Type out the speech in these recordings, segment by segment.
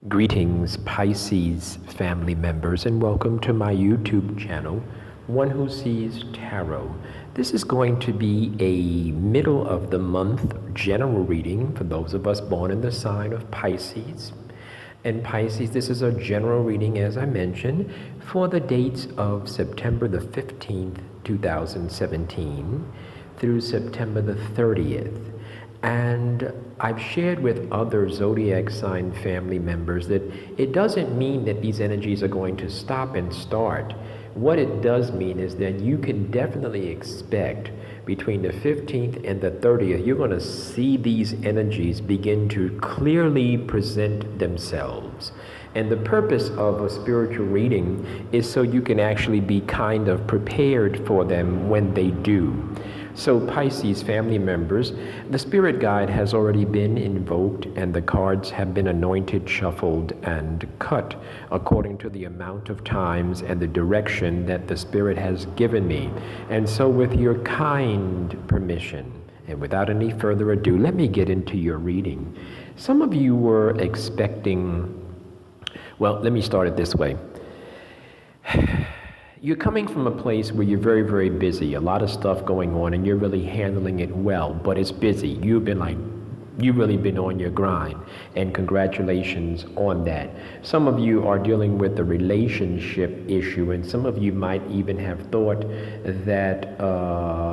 Greetings, Pisces family members, and welcome to my YouTube channel, One Who Sees Tarot. This is going to be a middle of the month general reading for those of us born in the sign of Pisces. And Pisces, this is a general reading, as I mentioned, for the dates of September the 15th, 2017 through September the 30th. And I've shared with other zodiac sign family members that it doesn't mean that these energies are going to stop and start. What it does mean is that you can definitely expect between the 15th and the 30th, you're going to see these energies begin to clearly present themselves. And the purpose of a spiritual reading is so you can actually be kind of prepared for them when they do. So Pisces family members, the spirit guide has already been invoked and the cards have been anointed, shuffled, and cut according to the amount of times and the direction that the spirit has given me. And so with your kind permission, and without any further ado, let me get into your reading. Some of you were expecting, well, let me start it this way. You're coming from a place where you're very, very busy, a lot of stuff going on, and you're really handling it well, but it's busy. You've really been on your grind, and congratulations on that. Some of you are dealing with the relationship issue, and some of you might even have thought that,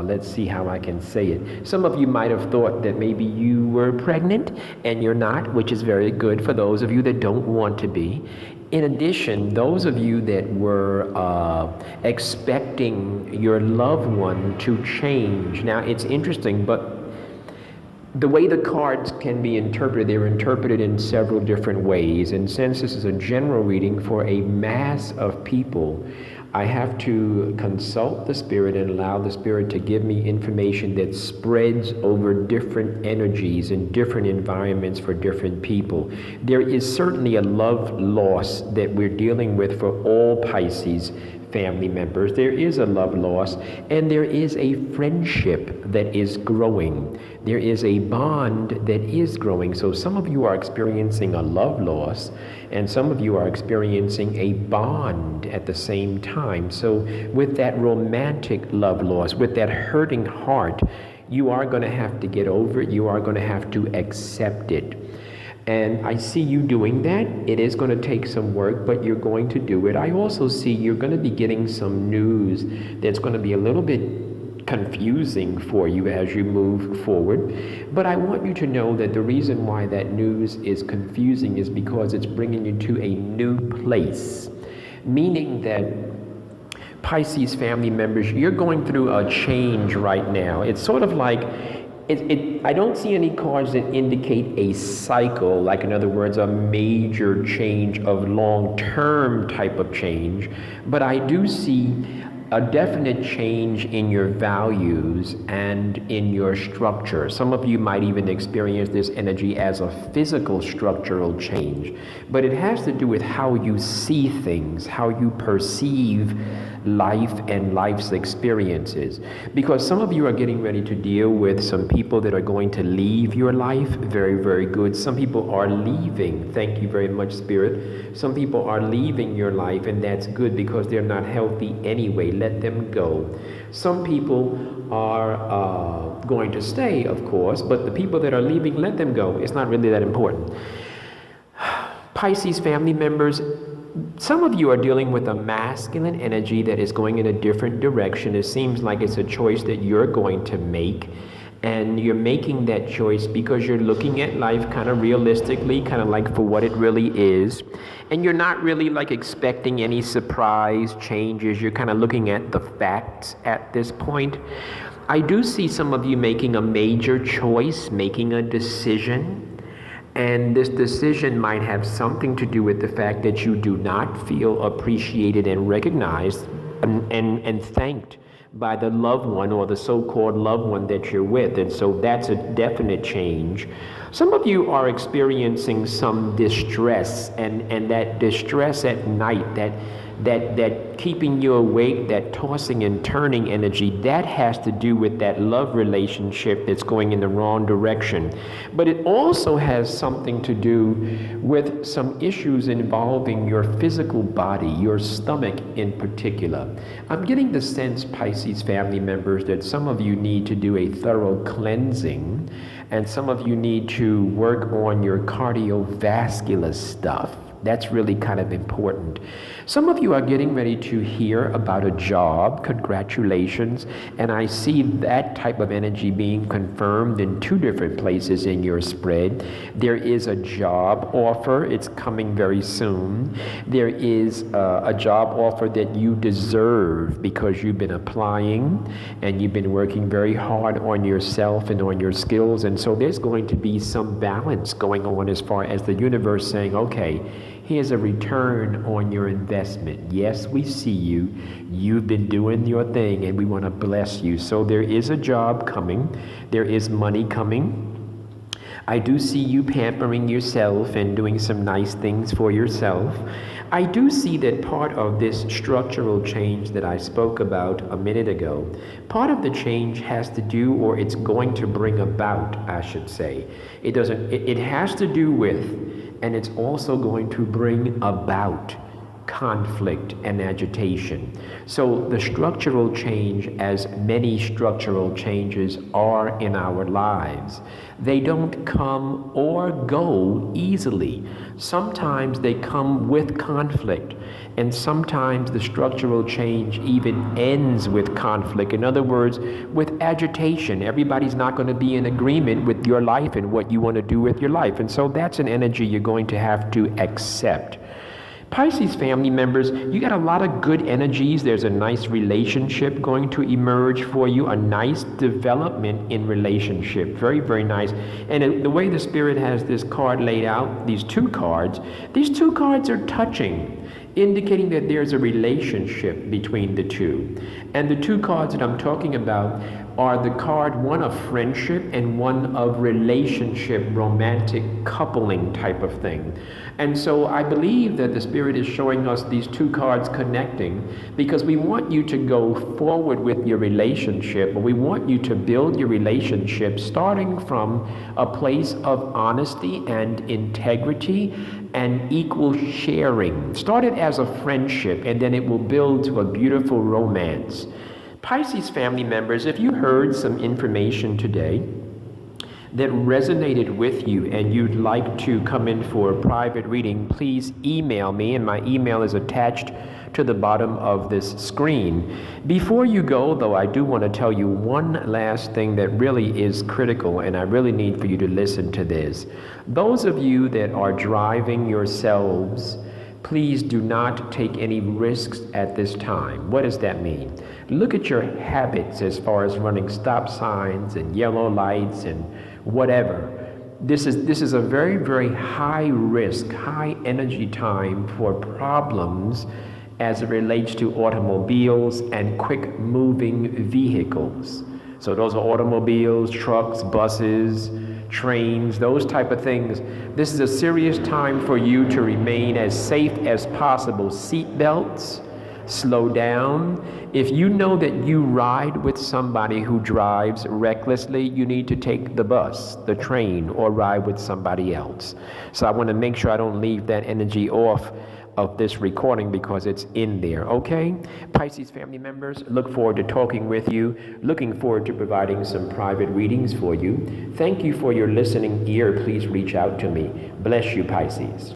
let's see how I can say it. Some of you might have thought that maybe you were pregnant, and you're not, which is very good for those of you that don't want to be. In addition, those of you that were expecting your loved one to change. Now, it's interesting, but the way the cards can be interpreted, they're interpreted in several different ways. And since this is a general reading for a mass of people, I have to consult the spirit and allow the spirit to give me information that spreads over different energies and different environments for different people. There is certainly a love loss that we're dealing with for all Pisces family members. There is a love loss, and there is a friendship that is growing. There is a bond that is growing. So some of you are experiencing a love loss, and some of you are experiencing a bond at the same time. So with that romantic love loss, with that hurting heart, you are going to have to get over it. You are going to have to accept it. And I see you doing that. It is going to take some work, but you're going to do it. I also see you're going to be getting some news that's going to be a little bit confusing for you as you move forward. But I want you to know that the reason why that news is confusing is because it's bringing you to a new place. Meaning that Pisces family members, you're going through a change right now. It's sort of like I don't see any cards that indicate a cycle, like in other words, a major change of long-term type of change, but I do see a definite change in your values and in your structure. Some of you might even experience this energy as a physical structural change, but it has to do with how you see things, how you perceive life and life's experiences. Because some of you are getting ready to deal with some people that are going to leave your life. Very, very good. Some people are leaving. Thank you very much, Spirit. Some people are leaving your life, and that's good because they're not healthy anyway. Let them go. Some people are going to stay, of course, but the people that are leaving, let them go. It's not really that important. Pisces family members, some of you are dealing with a masculine energy that is going in a different direction. It seems like it's a choice that you're going to make, and you're making that choice because you're looking at life kind of realistically, kind of like for what it really is, and you're not really like expecting any surprise changes. You're kind of looking at the facts at this point. I do see some of you making a major choice, making a decision. And this decision might have something to do with the fact that you do not feel appreciated and recognized and thanked by the loved one or the so-called loved one that you're with. And so that's a definite change. Some of you are experiencing some distress, and that distress at night, that keeping you awake, that tossing and turning energy, that has to do with that love relationship that's going in the wrong direction. But it also has something to do with some issues involving your physical body, your stomach in particular. I'm getting the sense, Pisces family members, that some of you need to do a thorough cleansing, and some of you need to work on your cardiovascular stuff. That's really kind of important. Some of you are getting ready to hear about a job. Congratulations. And I see that type of energy being confirmed in two different places in your spread. There is a job offer. It's coming very soon. There is a job offer that you deserve because you've been applying and you've been working very hard on yourself and on your skills. And so there's going to be some balance going on as far as the universe saying, okay, here's a return on your investment. Yes, we see you. You've been doing your thing, and we want to bless you. So there is a job coming. There is money coming. I do see you pampering yourself and doing some nice things for yourself. I do see that part of this structural change that I spoke about a minute ago, part of the change has to do, or it's going to bring about, I should say. It has to do with, and it's also going to bring about, conflict and agitation. So the structural change, as many structural changes are in our lives, they don't come or go easily. Sometimes they come with conflict, and sometimes the structural change even ends with conflict. In other words, with agitation. Everybody's not going to be in agreement with your life and what you want to do with your life. And so that's an energy you're going to have to accept. Pisces family members, you got a lot of good energies. There's a nice relationship going to emerge for you, a nice development in relationship. Very, very nice. And the way the Spirit has this card laid out, these two cards are touching, indicating that there's a relationship between the two. And the two cards that I'm talking about are the card, one of friendship and one of relationship, romantic coupling type of thing. And so I believe that the Spirit is showing us these two cards connecting because we want you to go forward with your relationship, but we want you to build your relationship starting from a place of honesty and integrity and equal sharing. Start it as a friendship, and then it will build to a beautiful romance. Pisces family members, if you heard some information today that resonated with you and you'd like to come in for a private reading, please email me, and my email is attached to the bottom of this screen. Before you go, though, I do want to tell you one last thing that really is critical, and I really need for you to listen to this. Those of you that are driving yourselves, please do not take any risks at this time. What does that mean? Look at your habits as far as running stop signs and yellow lights and whatever. This is a very, very high risk, high energy time for problems as it relates to automobiles and quick moving vehicles. So those are automobiles, trucks, buses, trains, those type of things. This is a serious time for you to remain as safe as possible. Seat belts, slow down. If you know that you ride with somebody who drives recklessly, you need to take the bus, the train, or ride with somebody else. So I want to make sure I don't leave that energy off of this recording because it's in there, okay? Pisces family members, look forward to talking with you, looking forward to providing some private readings for you. Thank you for your listening ear. Please reach out to me. Bless you, Pisces.